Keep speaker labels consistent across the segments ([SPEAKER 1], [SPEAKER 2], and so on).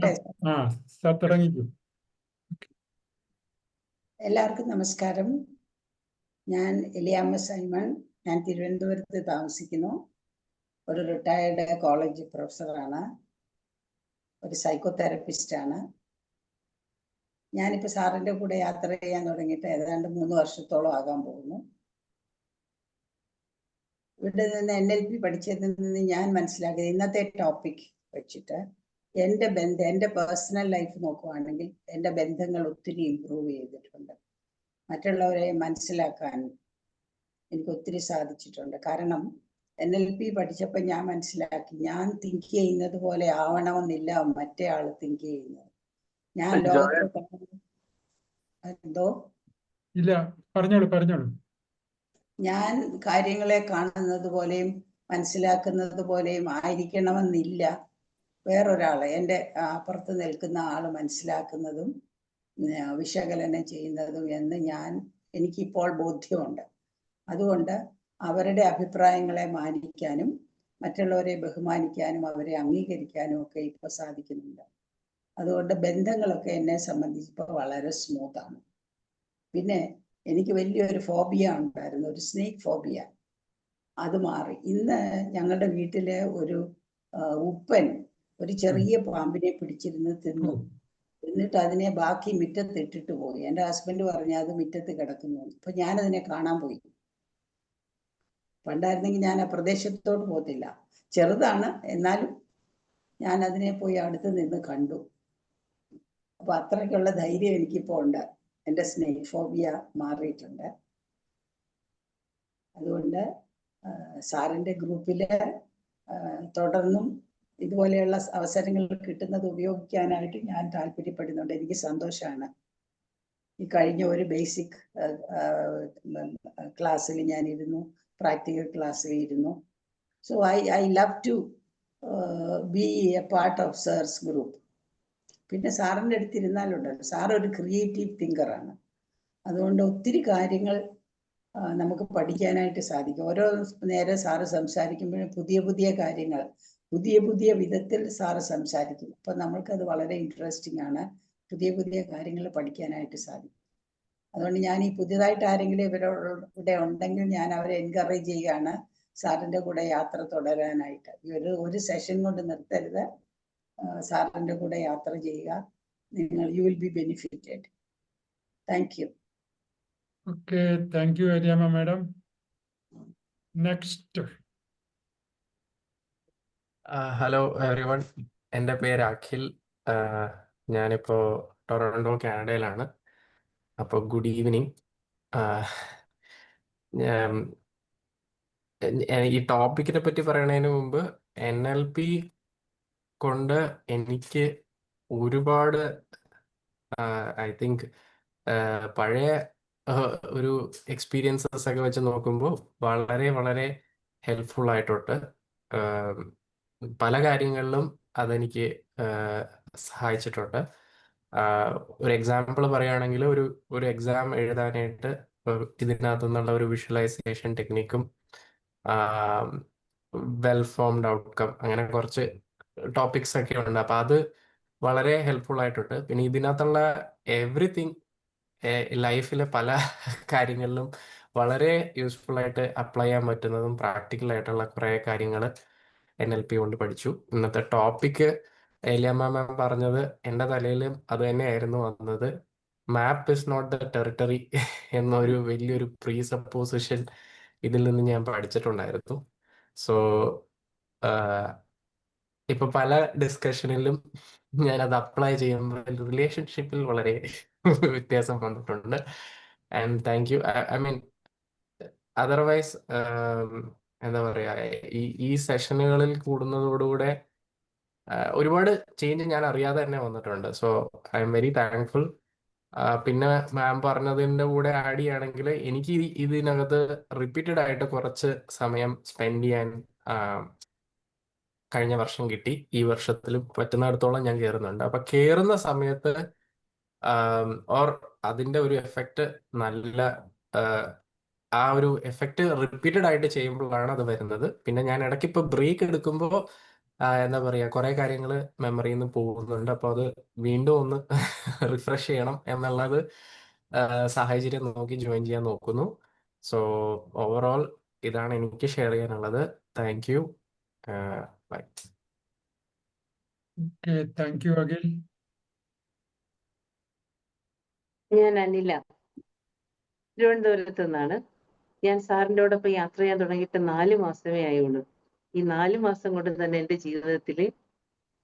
[SPEAKER 1] തുടങ്ങട്ടെ?
[SPEAKER 2] സാർ തുടങ്ങിക്കൂ.
[SPEAKER 1] എല്ലാവർക്കും നമസ്കാരം. ഞാൻ എലിയാമ്മ സൈമൺ. ഞാൻ തിരുവനന്തപുരത്ത് താമസിക്കുന്നു. ഒരു റിട്ടയർഡ് കോളേജ് പ്രൊഫസറാണ്, ഒരു സൈക്കോതെറപ്പിസ്റ്റാണ്. ഞാനിപ്പോൾ സാറിൻ്റെ കൂടെ യാത്ര ചെയ്യാൻ തുടങ്ങിയിട്ട് ഏതാണ്ട് 3 വർഷത്തോളം ആകാൻ പോകുന്നു. ഇവിടെ നിന്ന് NLP പഠിച്ചതിൽ നിന്ന് ഞാൻ മനസ്സിലാക്കിയത്, ഇന്നത്തെ ടോപ്പിക് വെച്ചിട്ട് എൻ്റെ പേഴ്സണൽ ലൈഫ് നോക്കുവാണെങ്കിൽ എൻ്റെ ബന്ധങ്ങൾ ഒത്തിരി ഇമ്പ്രൂവ് ചെയ്തിട്ടുണ്ട്. മറ്റുള്ളവരെ മനസ്സിലാക്കാൻ എനിക്ക് ഒത്തിരി സാധിച്ചിട്ടുണ്ട്. കാരണം NLP പഠിച്ചപ്പോൾ ഞാൻ മനസ്സിലാക്കി, ഞാൻ തിങ്ക് ചെയ്യുന്നത് പോലെ ആവണമെന്നില്ല മറ്റേ ആൾ തിങ്ക് ചെയ്യുന്നത്. ഞാൻ എന്തോ
[SPEAKER 2] ഇല്ല, പറഞ്ഞോളൂ. ഞാൻ
[SPEAKER 1] കാര്യങ്ങളെ കാണുന്നത് പോലെയും മനസ്സിലാക്കുന്നത് പോലെയും ആയിരിക്കണമെന്നില്ല വേറൊരാള്, എൻ്റെ അപ്പുറത്ത് നിൽക്കുന്ന ആൾ മനസ്സിലാക്കുന്നതും വിശകലനം ചെയ്യുന്നതും എന്ന് എനിക്കിപ്പോൾ ബോധ്യമുണ്ട്. അതുകൊണ്ട് അവരുടെ അഭിപ്രായങ്ങളെ മാനിക്കാനും മറ്റുള്ളവരെ ബഹുമാനിക്കാനും അവരെ അംഗീകരിക്കാനും ഒക്കെ ഇപ്പോൾ സാധിക്കുന്നുണ്ട്. അതുകൊണ്ട് ബന്ധങ്ങളൊക്കെ എന്നെ സംബന്ധിച്ചിപ്പോൾ വളരെ സ്മൂത്താണ്. പിന്നെ എനിക്ക് വലിയൊരു ഫോബിയ ഉണ്ടായിരുന്നു, ഒരു സ്നേക്ക് ഫോബിയ. അത് മാറി. ഇന്ന് ഞങ്ങളുടെ വീട്ടിലെ ഒരു ഉപ്പൻ ഒരു ചെറിയ പാമ്പിനെ പിടിച്ചിരുന്ന് തിന്നു. എന്നിട്ട് അതിനെ ബാക്കി മുറ്റത്ത് ഇട്ടിട്ട് പോയി. എൻ്റെ ഹസ്ബൻഡ് പറഞ്ഞു അത് മുറ്റത്ത് കിടക്കുന്നു. അപ്പൊ ഞാനതിനെ കാണാൻ പോയി. പണ്ടായിരുന്നെങ്കിൽ ഞാൻ ആ പ്രദേശത്തോട്ട് പോകത്തില്ല, ചെറുതാണ് എന്നാലും ഞാൻ അതിനെ പോയി അടുത്ത് നിന്ന് കണ്ടു. അപ്പൊ അത്രയ്ക്കുള്ള ധൈര്യം എനിക്കിപ്പോൾ ഉണ്ട്. എൻ്റെ സ്നേക് ഫോബിയ മാറിയിട്ടുണ്ട്. അതുകൊണ്ട് സാറിൻ്റെ ഗ്രൂപ്പില് തുടർന്നും ഇതുപോലെയുള്ള അവസരങ്ങൾ കിട്ടുന്നത് ഉപയോഗിക്കാനായിട്ട് ഞാൻ താല്പര്യപ്പെടുന്നുണ്ട്. എനിക്ക് സന്തോഷമാണ്. ഈ കഴിഞ്ഞ ഒരു ബേസിക് ക്ലാസ്സിൽ ഞാൻ ഇരുന്നു, പ്രാക്ടിക്കൽ ക്ലാസ്സിൽ ഇരുന്നു. So I love to be a part of sir's group. പിന്നെ സാറിൻ്റെ അടുത്തിരുന്നാലുണ്ടല്ലോ, സാർ ഒരു ക്രിയേറ്റീവ് തിങ്കറാണ്. അതുകൊണ്ട് ഒത്തിരി കാര്യങ്ങൾ നമുക്ക് പഠിക്കാനായിട്ട് സാധിക്കും. ഓരോ നേരം സാറ് സംസാരിക്കുമ്പോഴും പുതിയ കാര്യങ്ങൾ പുതിയ വിധത്തിൽ സാറ് സംസാരിക്കും. അപ്പം നമ്മൾക്കത് വളരെ ഇൻട്രസ്റ്റിംഗ് ആണ്. പുതിയ കാര്യങ്ങൾ പഠിക്കാനായിട്ട് സാധിക്കും. അതുകൊണ്ട് ഞാൻ ഈ പുതിയതായിട്ട് ആരെങ്കിലും ഇവരുടെ ഉണ്ടെങ്കിൽ ഞാൻ അവരെ എൻകറേജ് ചെയ്യുകയാണ് സാറിൻ്റെ കൂടെ യാത്ര തുടരാനായിട്ട്. ഈ ഒരു സെഷൻ കൊണ്ട് നിർത്തരുത്, സാറിൻ്റെ കൂടെ യാത്ര ചെയ്യുക. You will be benefited. Thank you.
[SPEAKER 2] Okay, thank U Eliyamma madam. Next.
[SPEAKER 3] Hello everyone, എൻ്റെ പേര് അഖിൽ. ഞാനിപ്പോൾ ടൊറൻഡോ, കാനഡയിലാണ്. അപ്പോൾ ഗുഡ് ഈവനിങ്. ഈ ടോപ്പിക്കിനെ പറ്റി പറയുന്നതിന് മുമ്പ് NLP കൊണ്ട് എനിക്ക് ഒരുപാട് ഐ തിങ്ക് പഴയ ഒരു എക്സ്പീരിയൻസസ് ഒക്കെ വെച്ച് നോക്കുമ്പോൾ വളരെ വളരെ ഹെൽപ്ഫുൾ ആയിട്ടുണ്ട്. പല കാര്യങ്ങളിലും അതെനിക്ക് സഹായിച്ചിട്ടുണ്ട്. ഒരു എക്സാമ്പിൾ പറയുകയാണെങ്കിൽ ഒരു എക്സാം എഴുതാനായിട്ട് ഇതിനകത്തു നിന്നുള്ള ഒരു വിഷ്വലൈസേഷൻ ടെക്നിക്കും വെൽ ഫോംഡ് ഔട്ട്കം അങ്ങനെ കുറച്ച് ടോപ്പിക്സ് ഒക്കെ ഉണ്ട്. അപ്പം അത് വളരെ ഹെൽപ്ഫുൾ ആയിട്ടുണ്ട്. പിന്നെ ഇതിനകത്തുള്ള എവറിത്തിങ് ലൈഫിലെ പല കാര്യങ്ങളിലും വളരെ യൂസ്ഫുൾ ആയിട്ട് അപ്ലൈ ചെയ്യാൻ പറ്റുന്നതും പ്രാക്ടിക്കൽ ആയിട്ടുള്ള കുറേ കാര്യങ്ങൾ NLP കൊണ്ട് പഠിച്ചു. ഇന്നത്തെ ടോപ്പിക്ക് എലിയാമ്മ മാം പറഞ്ഞത് എൻ്റെ തലയിലും അത് തന്നെയായിരുന്നു വന്നത്. മാപ്പ് ഇസ് നോട്ട് ദ ടെറിട്ടറി എന്നൊരു വലിയൊരു പ്രീ സപ്പോസിഷൻ ഇതിൽ നിന്ന് ഞാൻ പഠിച്ചിട്ടുണ്ടായിരുന്നു. സോ ഇപ്പൊ പല ഡിസ്കഷനിലും ഞാനത് അപ്ലൈ ചെയ്യുമ്പോൾ റിലേഷൻഷിപ്പിൽ വളരെ വ്യത്യാസം വന്നിട്ടുണ്ട്. And thank you. I mean otherwise എന്താ പറയാ, ഈ സെഷനുകളിൽ കൂടുന്നതോടുകൂടെ ഒരുപാട് ചേഞ്ച് ഞാൻ അറിയാതെ തന്നെ വന്നിട്ടുണ്ട്. So I am very thankful. പിന്നെ മാം പറഞ്ഞതിൻ്റെ കൂടെ ആഡ് ചെയ്യുകയാണെങ്കിൽ എനിക്ക് ഇതിനകത്ത് റിപ്പീറ്റഡ് ആയിട്ട് കുറച്ച് സമയം സ്പെൻഡ് ചെയ്യാൻ കഴിഞ്ഞ വർഷം കിട്ടി. ഈ വർഷത്തിൽ പറ്റുന്നിടത്തോളം ഞാൻ കയറുന്നുണ്ട്. അപ്പൊ കയറുന്ന സമയത്ത് ഓർ അതിൻ്റെ ഒരു എഫക്റ്റ് നല്ല ആ ഒരു എഫക്റ്റ് റിപ്പീറ്റഡ് ആയിട്ട് ചെയ്യുമ്പോഴാണ് അത് വരുന്നത്. പിന്നെ ഞാൻ ഇടയ്ക്ക് ഇപ്പോൾ ബ്രേക്ക് എടുക്കുമ്പോൾ എന്താ പറയുക, കുറേ കാര്യങ്ങൾ മെമ്മറിയിൽ നിന്ന് പോകുന്നുണ്ട്. അപ്പോൾ അത് വീണ്ടും ഒന്ന് റിഫ്രഷ് ചെയ്യണം എന്നുള്ളത് സാഹചര്യം നോക്കി ജോയിൻ ചെയ്യാൻ നോക്കുന്നു. സോ ഓവറോൾ ഇതാണ് എനിക്ക് ഷെയർ ചെയ്യാനുള്ളത്. Thank you. Bye.
[SPEAKER 2] Okay, thank you Akhil.
[SPEAKER 4] ഞാൻ അനില, തിരുവനന്തപുരത്ത് നിന്നാണ്. ഞാൻ സാറിൻ്റെ കൂടെ യാത്ര ചെയ്യാൻ തുടങ്ങിയിട്ട് 4 മാസമേ ആയുള്ളൂ. ഈ 4 മാസം കൊണ്ട് തന്നെ എൻ്റെ ജീവിതത്തിൽ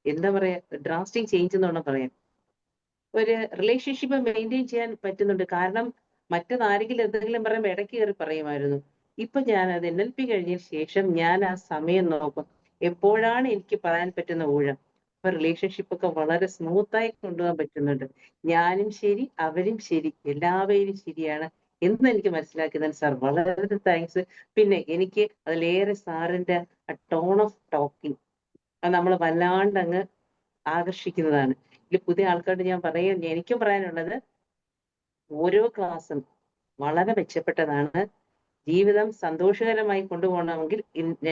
[SPEAKER 4] എന്താ പറയാ, ഡ്രാസ്റ്റിക് ചേഞ്ച് എന്ന് പറയാം. ഒരു റിലേഷൻഷിപ്പ് മെയിൻറ്റെയിൻ ചെയ്യാൻ പറ്റുന്നുണ്ട്. കാരണം മറ്റേതാരെങ്കിലും എന്തെങ്കിലും പറയുമ്പോൾ ഇടയ്ക്ക് കയറി പറയുമായിരുന്നു. ഇപ്പൊ ഞാൻ അത് NLP കഴിഞ്ഞതിന് ശേഷം ഞാൻ ആ സമയം നോക്കും, എപ്പോഴാണ് എനിക്ക് പറയാൻ പറ്റുന്ന ഊഴം. അപ്പൊ റിലേഷൻഷിപ്പ് ഒക്കെ വളരെ സ്മൂത്തായി കൊണ്ടുപോകാൻ പറ്റുന്നുണ്ട്. ഞാനും ശരി, അവരും ശരി, എല്ലാവരും ശരിയാണ് എന്ന് എനിക്ക് മനസ്സിലാക്കിയതാണ് സാർ. വളരെ താങ്ക്സ്. പിന്നെ എനിക്ക് അതിലേറെ സാറിന്റെ ടോൺ ഓഫ് ടോക്കിംഗ് അത് നമ്മൾ വല്ലാണ്ട് അങ്ങ് ആകർഷിക്കുന്നതാണ്. ഇതിൽ പുതിയ ആൾക്കാരോട് ഞാൻ എനിക്കും പറയാനുള്ളത്, ഓരോ ക്ലാസ്സും വളരെ മെച്ചപ്പെട്ടതാണ്. ജീവിതം സന്തോഷകരമായി കൊണ്ടുപോകണമെങ്കിൽ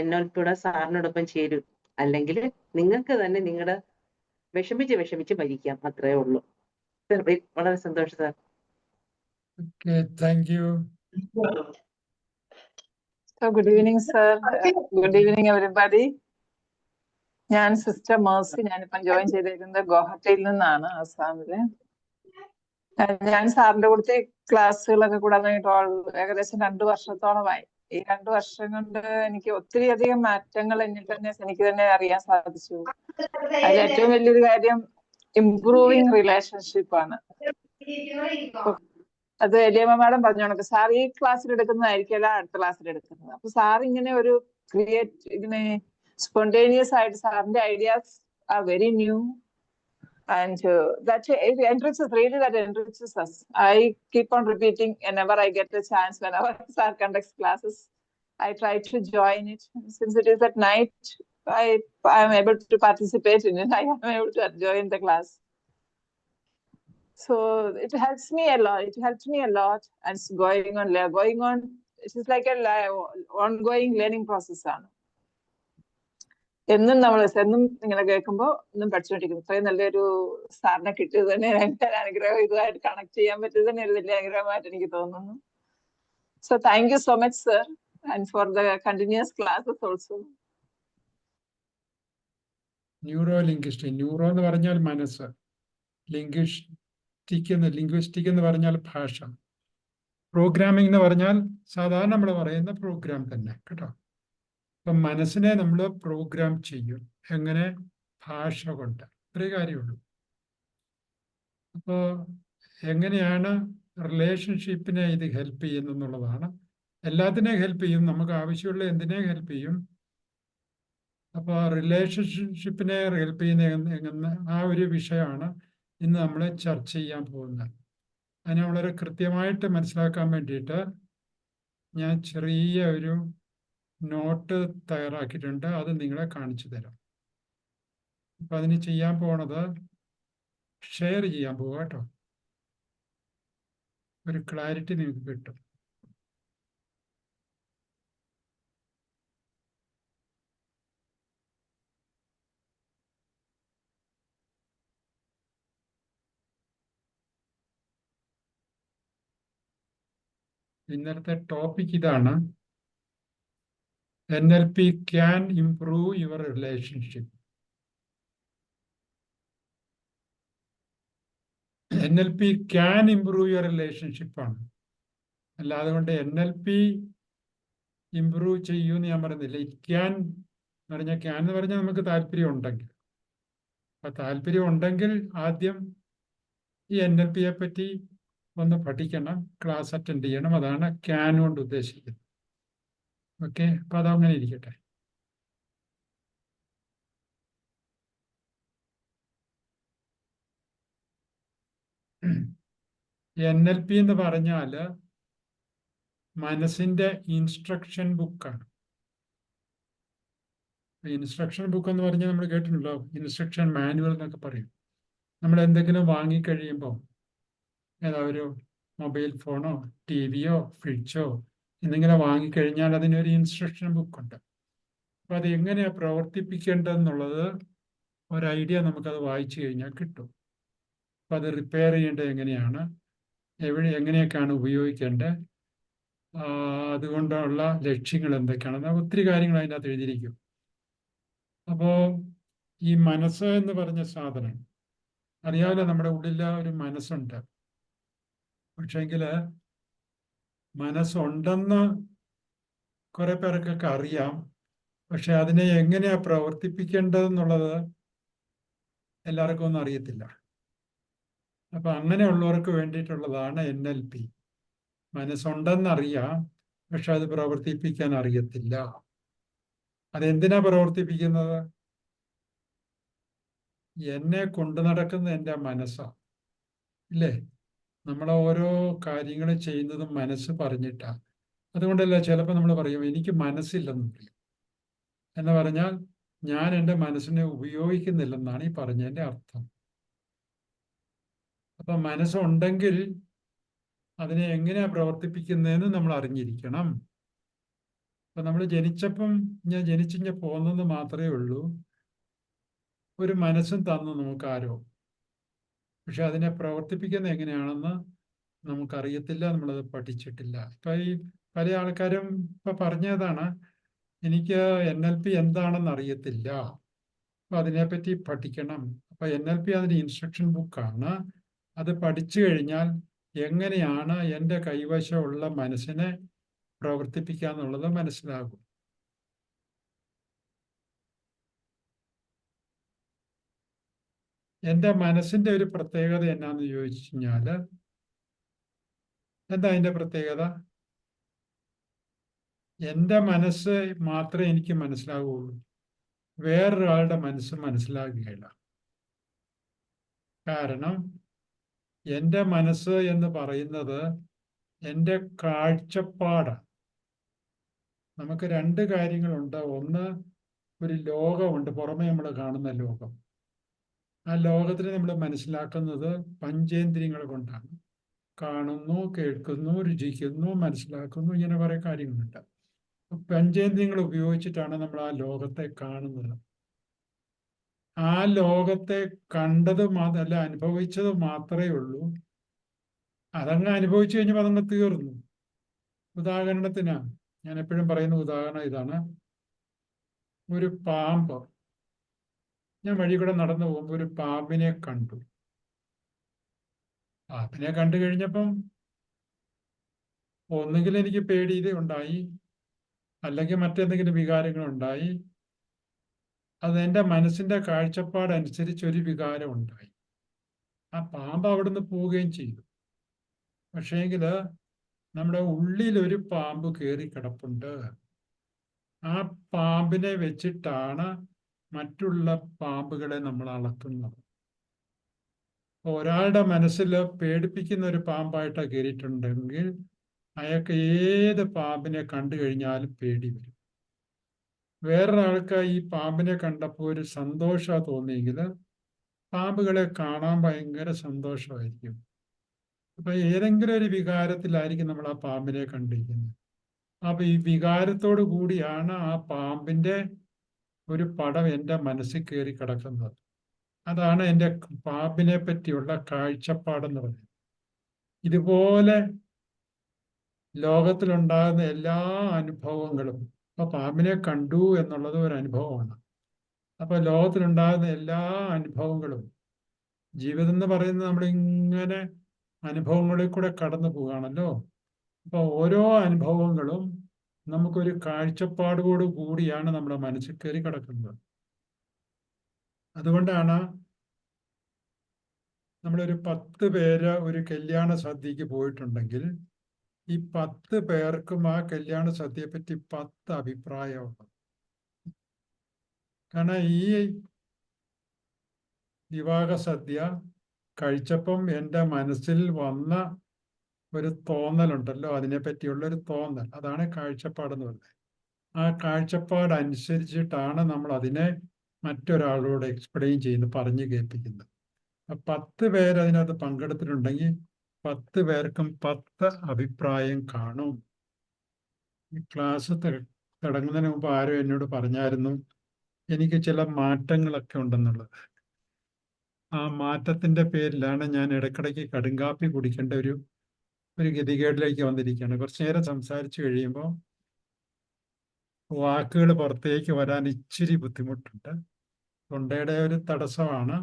[SPEAKER 4] എന്നോട് സാറിനോടൊപ്പം ചേരൂ. അല്ലെങ്കിൽ നിങ്ങൾക്ക് തന്നെ നിങ്ങളുടെ വിഷമിച്ച് മരിക്കാം. അത്രേ ഉള്ളൂ. വളരെ സന്തോഷം sir.
[SPEAKER 2] Okay, thank U.
[SPEAKER 5] So good evening, sir. Good evening, everybody. ഞാൻ സിസ്റ്റർ മേഴ്സി. ഞാനിപ്പം ജോയിൻ ചെയ്തിരിക്കുന്നത് ഗുവാഹട്ടിയിൽ നിന്നാണ്, ആസാമില്. ഞാൻ സാറിന്റെ കൂടത്തെ ക്ലാസ്സുകളൊക്കെ കൂടാൻ ഏകദേശം 2 വർഷത്തോളമായി. ഈ 2 വർഷം കൊണ്ട് എനിക്ക് ഒത്തിരി അധികം മാറ്റങ്ങൾ എനിക്ക് തന്നെ അറിയാൻ സാധിച്ചു. അതിൽ ഏറ്റവും വലിയൊരു കാര്യം ഇംപ്രൂവിങ് റിലേഷൻഷിപ്പ് ആണ്. അത് എലിയമ്മ മാഡം പറഞ്ഞു കണക്ക് സാർ ഈ ക്ലാസ്സിൽ എടുക്കുന്നതായിരിക്കില്ല അടുത്ത ക്ലാസ്സിൽ എടുക്കുന്നത്. അപ്പൊ സാർ ഇങ്ങനെ ഒരു ഇങ്ങനെ സ്പോണ്ടേനിയസ് ആയിട്ട് സാറിന്റെ ideas are very new and that enriches us. I keep on repeating whenever I get a chance, whenever sir conducts classes, I try to join it. Since it is at night, I am able to participate in it. I am able to join the class. So it helps me a lot. It helps me a lot. And it's going on. It is like a ongoing learning process. എന്നും ഇങ്ങനെ കേൾക്കുമ്പോൾ ഒന്നും പഠിച്ചുകൊണ്ടിരിക്കുന്നു. ഇത്രയും നല്ലൊരു സാറിനെ കിട്ടിയത് തന്നെ എൻ്റെ അനുഗ്രഹം. ഇതുമായിട്ട് കണക്ട് ചെയ്യാൻ പറ്റിയത് തന്നെ ഒരു വലിയ അനുഗ്രഹമായിട്ട് എനിക്ക് തോന്നുന്നു. So thank you so much sir, and for the continuous classes also.
[SPEAKER 2] Neuro എന്ന് പറഞ്ഞാൽ മനസ്സ്, ലിംഗ്വിസ്റ്റിക് എന്ന് പറഞ്ഞാൽ ഭാഷ, പ്രോഗ്രാമിംഗ് എന്ന് പറഞ്ഞാൽ സാധാരണ നമ്മൾ പറയുന്ന പ്രോഗ്രാം തന്നെ കേട്ടോ. അപ്പം മനസ്സിനെ നമ്മൾ പ്രോഗ്രാം ചെയ്യും. എങ്ങനെ? ഭാഷ കൊണ്ട്. ഇത്രേ കാര്യമുള്ളൂ. അപ്പോൾ എങ്ങനെയാണ് റിലേഷൻഷിപ്പിനെ ഇത് ഹെൽപ്പ് ചെയ്യുന്നതെന്നുള്ളതാണ്. എല്ലാത്തിനെയും ഹെൽപ്പ് ചെയ്യും, നമുക്ക് ആവശ്യമുള്ള എന്തിനേയും ഹെൽപ്പ് ചെയ്യും. അപ്പോൾ റിലേഷൻഷിപ്പിനെ ഹെൽപ്പ് ചെയ്യുന്ന ആ ഒരു വിഷയമാണ് ഇന്ന് നമ്മൾ ചർച്ച ചെയ്യാൻ പോകുന്നത്. അതിനെ വളരെ കൃത്യമായിട്ട് മനസ്സിലാക്കാൻ വേണ്ടിയിട്ട് ഞാൻ ചെറിയ ഒരു നോട്ട് തയ്യാറാക്കിയിട്ടുണ്ട്. അത് നിങ്ങളെ കാണിച്ചു തരാം. അപ്പം അതിന് ചെയ്യാൻ പോണത് ഷെയർ ചെയ്യാൻ പോവുക കേട്ടോ. ഒരു ക്ലാരിറ്റി നിങ്ങൾക്ക് കിട്ടും. ഇന്നത്തെ ടോപ്പിക് ഇതാണ്: NLP can improve your relationship. NLP can improve your relationship ആണ്. അല്ലാതെ കൊണ്ട് NLP ഇംപ്രൂവ് ചെയ്യുമെന്ന് ഞാൻ പറയുന്നില്ല. ഇറ്റ് ക്യാൻ എന്ന് പറഞ്ഞാൽ നമുക്ക് താല്പര്യം ഉണ്ടെങ്കിൽ. അപ്പം താല്പര്യം ഉണ്ടെങ്കിൽ ആദ്യം ഈ NLPയെ പറ്റി ഒന്ന് പഠിക്കണം, ക്ലാസ് അറ്റൻഡ് ചെയ്യണം. അതാണ് ക്യാൻ കൊണ്ട് ഉദ്ദേശിക്കുന്നത്. ഓക്കെ, അപ്പം അതങ്ങനെ ഇരിക്കട്ടെ. NLP എന്ന് പറഞ്ഞാൽ മനസ്സിന്റെ ഇൻസ്ട്രക്ഷൻ ബുക്കാണ്. ഇൻസ്ട്രക്ഷൻ ബുക്ക് എന്ന് പറഞ്ഞാൽ നമ്മൾ കേട്ടിട്ടുണ്ടല്ലോ, ഇൻസ്ട്രക്ഷൻ മാനുവൽ എന്നൊക്കെ പറയും. നമ്മൾ എന്തെങ്കിലും വാങ്ങിക്കഴിയുമ്പോൾ, ഏതാ ഒരു മൊബൈൽ ഫോണോ TV യോ ഫ്രിഡ്ജോ എന്തെങ്കിലും വാങ്ങിക്കഴിഞ്ഞാൽ അതിനൊരു ഇൻസ്ട്രക്ഷൻ ബുക്കുണ്ട്. അപ്പം അത് എങ്ങനെയാണ് പ്രവർത്തിപ്പിക്കേണ്ടതെന്നുള്ളത് ഒരു ഐഡിയ നമുക്കത് വായിച്ചു കഴിഞ്ഞാൽ കിട്ടും. അപ്പം അത് റിപ്പയർ ചെയ്യേണ്ടത് എങ്ങനെയാണ്, എങ്ങനെയൊക്കെയാണ് ഉപയോഗിക്കേണ്ടത്, അതുകൊണ്ടുള്ള ലക്ഷ്യങ്ങൾ എന്തൊക്കെയാണെന്ന് ഒത്തിരി കാര്യങ്ങൾ അതിനകത്ത് എഴുതിയിരിക്കും. അപ്പോൾ ഈ മനസ്സ് എന്ന് പറഞ്ഞ സാധനം അറിയാമല്ലോ, നമ്മുടെ ഉള്ളിൽ ഒരു മനസ്സുണ്ട്. പക്ഷേങ്കിൽ മനസ്സുണ്ടെന്ന് കുറെ പേർക്കൊക്കെ അറിയാം, പക്ഷെ അതിനെ എങ്ങനെയാ പ്രവർത്തിപ്പിക്കേണ്ടതെന്നുള്ളത് എല്ലാവർക്കും ഒന്നും അറിയത്തില്ല. അപ്പൊ അങ്ങനെയുള്ളവർക്ക് വേണ്ടിയിട്ടുള്ളതാണ് NLP. മനസ്സുണ്ടെന്നറിയാം, പക്ഷെ അത് പ്രവർത്തിപ്പിക്കാൻ അറിയത്തില്ല. അതെന്തിനാ പ്രവർത്തിപ്പിക്കുന്നത്? എന്നെ കൊണ്ടു നടക്കുന്ന എൻ്റെ മനസ്സാ, ഇല്ലേ? നമ്മൾ ഓരോ കാര്യങ്ങളും ചെയ്യുന്നതും മനസ്സ് പറഞ്ഞിട്ടാ. അതുകൊണ്ടല്ല ചിലപ്പോൾ നമ്മൾ പറയും എനിക്ക് മനസ്സില്ലെന്ന് പറയും. എന്ന് പറഞ്ഞാൽ ഞാൻ എൻ്റെ മനസ്സിനെ ഉപയോഗിക്കുന്നില്ലെന്നാണ് ഈ പറഞ്ഞതിൻ്റെ അർത്ഥം. അപ്പൊ മനസ്സുണ്ടെങ്കിൽ അതിനെ എങ്ങനെയാ പ്രവർത്തിപ്പിക്കുന്നതെന്ന് നമ്മൾ അറിഞ്ഞിരിക്കണം. അപ്പൊ നമ്മൾ ഞാൻ ജനിച്ചിഞ്ഞ പോകുന്നത് മാത്രമേ ഉള്ളൂ. ഒരു മനസ്സും തന്നു നമുക്കാരോ, പക്ഷെ അതിനെ പ്രവർത്തിപ്പിക്കുന്നത് എങ്ങനെയാണെന്ന് നമുക്കറിയത്തില്ല, നമ്മളത് പഠിച്ചിട്ടില്ല. ഇപ്പൊ ഈ പല ആൾക്കാരും ഇപ്പൊ പറഞ്ഞതാണ്, എനിക്ക് NLP എന്താണെന്ന് അറിയത്തില്ല, അപ്പൊ അതിനെപ്പറ്റി പഠിക്കണം. അപ്പൊ NLP അതിന് ഇൻസ്ട്രക്ഷൻ ബുക്കാണ്. അത് പഠിച്ചു കഴിഞ്ഞാൽ എങ്ങനെയാണ് എൻ്റെ കൈവശമുള്ള മനസ്സിനെ പ്രവർത്തിപ്പിക്കുക എന്നുള്ളത് മനസ്സിലാകും. എൻ്റെ മനസ്സിൻ്റെ ഒരു പ്രത്യേകത എന്നാന്ന് ചോദിച്ചു കഴിഞ്ഞാൽ, എന്താ അതിൻ്റെ പ്രത്യേകത? എൻ്റെ മനസ്സ് മാത്രമേ എനിക്ക് മനസ്സിലാവുകയുള്ളൂ, വേറൊരാളുടെ മനസ്സ് മനസ്സിലാകുകയില്ല. കാരണം എൻ്റെ മനസ്സ് എന്ന് പറയുന്നത് എൻ്റെ കാഴ്ചപ്പാടാണ്. നമുക്ക് രണ്ട് കാര്യങ്ങളുണ്ട്. ഒന്ന്, ഒരു ലോകമുണ്ട്, പുറമെ നമ്മൾ കാണുന്ന ലോകം. ആ ലോകത്തിനെ നമ്മൾ മനസ്സിലാക്കുന്നത് പഞ്ചേന്ദ്രിയങ്ങൾ കൊണ്ടാണ്. കാണുന്നു, കേൾക്കുന്നു, രുചിക്കുന്നു, മനസ്സിലാക്കുന്നു, ഇങ്ങനെ കുറെ കാര്യങ്ങളുണ്ട്. പഞ്ചേന്ദ്രിയങ്ങൾ ഉപയോഗിച്ചിട്ടാണ് നമ്മൾ ആ ലോകത്തെ കാണുന്നത്. ആ ലോകത്തെ കണ്ടത് മാത്രമല്ല, അനുഭവിച്ചത് മാത്രമേ ഉള്ളൂ. അതങ്ങ് അനുഭവിച്ചു കഴിഞ്ഞപ്പോൾ അതങ്ങ് തീർന്നു. ഉദാഹരണത്തിന് ഞാൻ എപ്പോഴും പറയുന്ന ഉദാഹരണം ഇതാണ്. ഒരു പാമ്പ്, ഞാൻ വഴി കൂടെ നടന്നു പോകുമ്പോൾ ഒരു പാമ്പിനെ കണ്ടു. പാമ്പിനെ കണ്ടു കഴിഞ്ഞപ്പം ഒന്നുകിൽ എനിക്ക് പേടി ഉണ്ടായി, അല്ലെങ്കിൽ മറ്റെന്തെങ്കിലും വികാരങ്ങൾ ഉണ്ടായി. അത് എൻ്റെ മനസ്സിന്റെ കാഴ്ചപ്പാടനുസരിച്ച് ഒരു വികാരം ഉണ്ടായി. ആ പാമ്പ് അവിടുന്ന് പോവുകയും ചെയ്തു. പക്ഷേങ്കിൽ നമ്മുടെ ഉള്ളിൽ ഒരു പാമ്പ് കയറി കിടപ്പുണ്ട്. ആ പാമ്പിനെ വെച്ചിട്ടാണ് മറ്റുള്ള പാമ്പുകളെ നമ്മൾ അളക്കുന്നത്. ഒരാളുടെ മനസ്സിൽ പേടിപ്പിക്കുന്ന ഒരു പാമ്പായിട്ടാണ് കയറിയിട്ടുണ്ടെങ്കിൽ അയാൾക്ക് ഏത് പാമ്പിനെ കണ്ടു കഴിഞ്ഞാലും പേടി വരും. വേറൊരാൾക്ക് ഈ പാമ്പിനെ കണ്ടപ്പോൾ ഒരു സന്തോഷമാണ് തോന്നിയെങ്കിൽ പാമ്പുകളെ കാണാൻ ഭയങ്കര സന്തോഷമായിരിക്കും. അപ്പൊ ഏതെങ്കിലും ഒരു വികാരത്തിലായിരിക്കും നമ്മൾ ആ പാമ്പിനെ കണ്ടിരിക്കുന്നത്. അപ്പൊ ഈ വികാരത്തോടു കൂടിയാണ് ആ പാമ്പിന്റെ ഒരു പടം എൻ്റെ മനസ്സിൽ കയറി കിടക്കുന്നത്. അതാണ് എൻ്റെ പാമ്പിനെ പറ്റിയുള്ള കാഴ്ചപ്പാടെന്ന് പറയുന്നത്. ഇതുപോലെ ലോകത്തിലുണ്ടാകുന്ന എല്ലാ അനുഭവങ്ങളും, അപ്പൊ പാമ്പിനെ കണ്ടു എന്നുള്ളത് ഒരു അനുഭവമാണ്. അപ്പൊ ലോകത്തിലുണ്ടാകുന്ന എല്ലാ അനുഭവങ്ങളും, ജീവിതം എന്ന് പറയുന്നത് നമ്മളിങ്ങനെ അനുഭവങ്ങളിൽ കൂടെ കടന്നു പോവുകയാണല്ലോ. അപ്പൊ ഓരോ അനുഭവങ്ങളും നമുക്കൊരു കാഴ്ചപ്പാടോട് കൂടിയാണ് നമ്മുടെ മനസ്സിൽ കയറി കിടക്കുന്നത്. അതുകൊണ്ടാണ് നമ്മളൊരു 10 പേര് ഒരു കല്യാണ സദ്യക്ക് പോയിട്ടുണ്ടെങ്കിൽ ഈ 10 പേർക്കും ആ കല്യാണ സദ്യയെ പറ്റി 10 അഭിപ്രായമുണ്ട്. കാരണം ഈ വിവാഹ സദ്യ കഴിച്ചപ്പം എൻ്റെ മനസ്സിൽ വന്ന ഒരു തോന്നലുണ്ടല്ലോ, അതിനെ പറ്റിയുള്ള ഒരു തോന്നൽ, അതാണ് കാഴ്ചപ്പാടെന്ന് പറയുന്നത്. ആ കാഴ്ചപ്പാട് അനുസരിച്ചിട്ടാണ് നമ്മൾ അതിനെ മറ്റൊരാളോട് എക്സ്പ്ലെയിൻ ചെയ്യുന്നത്, പറഞ്ഞു കേൾപ്പിക്കുന്നത്. 10 പേര് അതിനകത്ത് പങ്കെടുത്തിട്ടുണ്ടെങ്കിൽ 10 പേർക്കും 10 അഭിപ്രായം കാണും. ഈ ക്ലാസ് തുടങ്ങുന്നതിന് മുമ്പ് ആരോ എന്നോട് പറഞ്ഞായിരുന്നു എനിക്ക് ചില മാറ്റങ്ങളൊക്കെ ഉണ്ടെന്നുള്ളത്. ആ മാറ്റത്തിന്റെ പേരിലാണ് ഞാൻ ഇടയ്ക്കിടയ്ക്ക് കടുങ്കാപ്പി കുടിക്കേണ്ട ഒരു ഗതികേടിലേക്ക് വന്നിരിക്കുകയാണ്. കുറച്ചു നേരം സംസാരിച്ചു കഴിയുമ്പോൾ വാക്കുകൾ പുറത്തേക്ക് വരാൻ ഇച്ചിരി ബുദ്ധിമുട്ടുണ്ട്. തൊണ്ടയുടെ ഒരു തടസ്സമാണ്.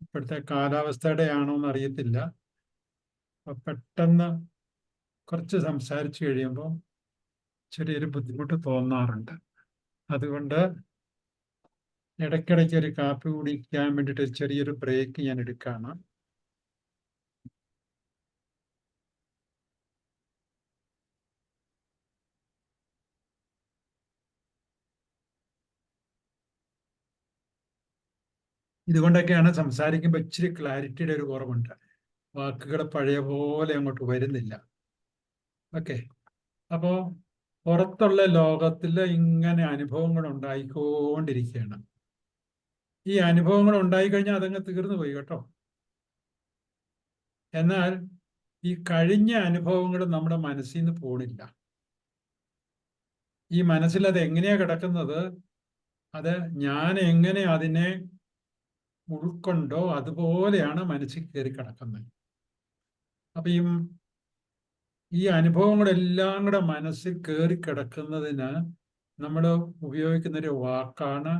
[SPEAKER 2] ഇപ്പോഴത്തെ കാലാവസ്ഥയുടെ ആണോ എന്ന് അറിയത്തില്ല. അപ്പൊ പെട്ടെന്ന് കുറച്ച് സംസാരിച്ചു കഴിയുമ്പോൾ ചെറിയൊരു ബുദ്ധിമുട്ട് തോന്നാറുണ്ട്. അതുകൊണ്ട് ഇടയ്ക്കിടയ്ക്ക് ഒരു കാപ്പി കുടിക്കാൻ വേണ്ടിയിട്ട് ചെറിയൊരു ബ്രേക്ക് ഞാൻ എടുക്കുകയാണ്. ഇതുകൊണ്ടൊക്കെയാണ് സംസാരിക്കുമ്പോൾ ഇച്ചിരി ക്ലാരിറ്റിയുടെ ഒരു കുറവുണ്ട്. വാക്കുകൾ പഴയ പോലെ അങ്ങോട്ട് വരുന്നില്ല. ഓക്കെ. അപ്പോൾ പുറത്തുള്ള ലോകത്തിൽ ഇങ്ങനെ അനുഭവങ്ങൾ ഉണ്ടായിക്കൊണ്ടിരിക്കുകയാണ്. ഈ അനുഭവങ്ങൾ ഉണ്ടായിക്കഴിഞ്ഞാൽ അതങ്ങ് തീർന്നു പോയി കേട്ടോ. എന്നാൽ ഈ കഴിഞ്ഞ അനുഭവങ്ങൾ നമ്മുടെ മനസ്സിൽ നിന്ന് പോണില്ല. ഈ മനസ്സിൽ അത് എങ്ങനെയാ കിടക്കുന്നത്? അത് ഞാൻ എങ്ങനെ അതിനെ ഉൾക്കൊണ്ടോ അതുപോലെയാണ് മനസ്സിൽ കയറി കിടക്കുന്നത്. അപ്പൊ ഈ അനുഭവങ്ങളെല്ലാം കൂടെ മനസ്സിൽ കയറി കിടക്കുന്നതിന് നമ്മൾ ഉപയോഗിക്കുന്ന ഒരു വാക്കാണ്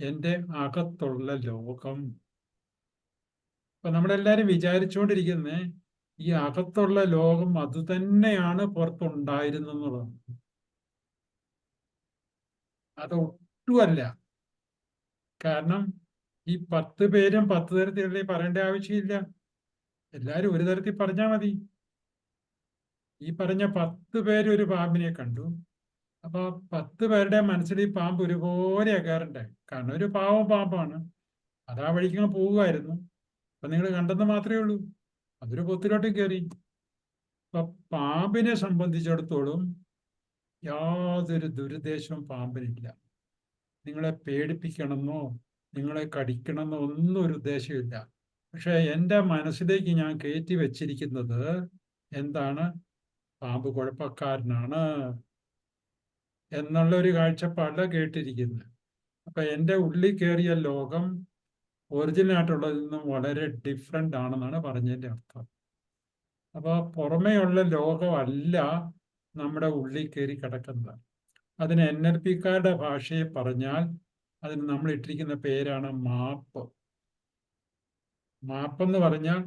[SPEAKER 2] എൻ്റെ അകത്തുള്ള ലോകം. അപ്പൊ നമ്മളെല്ലാരും വിചാരിച്ചുകൊണ്ടിരിക്കുന്നത് ഈ അകത്തുള്ള ലോകം അത് തന്നെയാണ് പുറത്തുണ്ടായിരുന്നെന്നുള്ളതാണ്. അത് ഒട്ടുമല്ല. കാരണം ഈ 10 പേരും 10 തരത്തിലുള്ള പറയേണ്ട ആവശ്യമില്ല. എല്ലാരും ഒരു തരത്തിൽ പറഞ്ഞാൽ മതി. ഈ പറഞ്ഞ 10 പേര് ഒരു പാമ്പിനെ കണ്ടു. അപ്പൊ 10 പേരുടെ മനസ്സിൽ ഈ പാമ്പ് ഒരുപോലെ ആകാറുണ്ട്. കാരണം ഒരു പാമ്പാണ്. അത് ആ വഴിക്ക് പോവുമായിരുന്നു. അപ്പൊ നിങ്ങൾ കണ്ടെന്ന് മാത്രമേ ഉള്ളൂ. അതൊരു പൊത്തിലോട്ടും കയറി. അപ്പൊ പാമ്പിനെ സംബന്ധിച്ചിടത്തോളം യാതൊരു ദുരുദ്ദേശവും പാമ്പിനില്ല. നിങ്ങളെ പേടിപ്പിക്കണമെന്നോ നിങ്ങളെ കടിക്കണമെന്നോ ഒന്നും ഒരു ഉദ്ദേശമില്ല. പക്ഷെ എൻ്റെ മനസ്സിലേക്ക് ഞാൻ കയറ്റി വെച്ചിരിക്കുന്നത് എന്താണ്? പാമ്പ് കുഴപ്പക്കാരനാണ് എന്നുള്ള ഒരു കാഴ്ചപ്പാടില കേട്ടിരിക്കുന്നത്. അപ്പൊ എൻ്റെ ഉള്ളിൽ കയറിയ ലോകം ഒറിജിനൽ ആയിട്ടുള്ളതിൽ നിന്നും വളരെ ഡിഫറെൻ്റ് ആണെന്നാണ് പറഞ്ഞതിൻ്റെ അർത്ഥം. അപ്പോൾ പുറമേയുള്ള ലോകമല്ല നമ്മുടെ ഉള്ളിൽ കയറി കിടക്കുന്നത്. അതിന് NLPക്കാരുടെ ഭാഷയെ പറഞ്ഞാൽ അതിന് നമ്മൾ ഇട്ടിരിക്കുന്ന പേരാണ് മാപ്പ്. മാപ്പെന്ന് പറഞ്ഞാൽ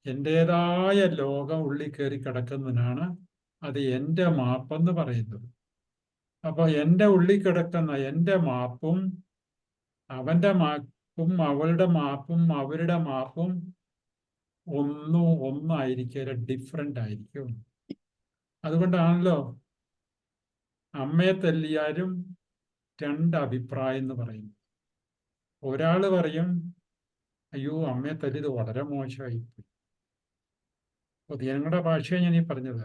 [SPEAKER 2] എൻ്റേതായ ലോകം ഉള്ളിൽ കയറി കിടക്കുന്നതിനാണ് അത് എൻ്റെ മാപ്പെന്ന് പറയുന്നത്. അപ്പോൾ എൻ്റെ ഉള്ളിൽ കിടക്കുന്ന എൻ്റെ മാപ്പും അവൻ്റെ മാപ്പും അവളുടെ മാപ്പും അവരുടെ മാപ്പും ഒന്നായിരിക്കും, ഡിഫറെൻ്റ് ആയിരിക്കും. അതുകൊണ്ടാണല്ലോ അമ്മയെ തല്ലിയാലും 2 അഭിപ്രായം എന്ന് പറയും. ഒരാൾ പറയും അയ്യോ അമ്മയെ തല്ലിയത് വളരെ മോശമായിപ്പോയി. പൊതുജനങ്ങളുടെ ഭാഷയാണ് ഞാൻ ഈ പറഞ്ഞത്.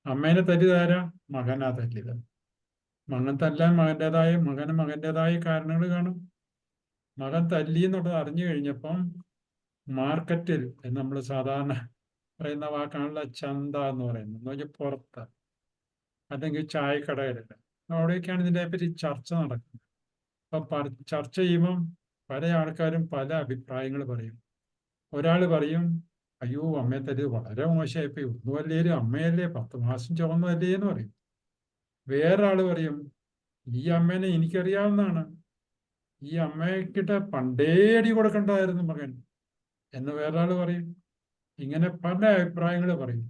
[SPEAKER 2] അമ്മേനെ തല്ലിയതാരാ? മകനാ തല്ലിയത്. മകൻ തല്ലാൻ മകന് മകൻ്റെതായ കാരണങ്ങൾ കാണും. മകൻ തല്ലി എന്നുള്ളത് അറിഞ്ഞു കഴിഞ്ഞപ്പം മാർക്കറ്റിൽ നമ്മൾ സാധാരണ പറയുന്ന വാക്കാണുള്ള ചന്ത എന്ന് പറയുന്നത്, എന്ന് വെച്ചാൽ പുറത്ത് അല്ലെങ്കിൽ ചായക്കടകളിൽ, അവിടെയൊക്കെയാണ് ഇതിനെപ്പറ്റി ചർച്ച നടക്കുന്നത്. അപ്പൊ ചർച്ച ചെയ്യുമ്പം പല ആൾക്കാരും പല അഭിപ്രായങ്ങൾ പറയും. ഒരാൾ പറയും അയ്യോ അമ്മയെ തല്ലിയത് വളരെ മോശമായിപ്പോയി, ഒന്നുമല്ലേലും അമ്മയല്ലേ 10 മാസം ചുമന്നല്ലേ എന്ന് പറയും. വേറൊരാൾ പറയും ഈ അമ്മേനെ എനിക്കറിയാവുന്നതാണ്, ഈ അമ്മയ്ക്കിട്ട് പണ്ടേ അടി കൊടുക്കണ്ടായിരുന്നു മകൻ എന്ന് വേറൊരാൾ പറയും. ഇങ്ങനെ പല അഭിപ്രായങ്ങൾ പറയും.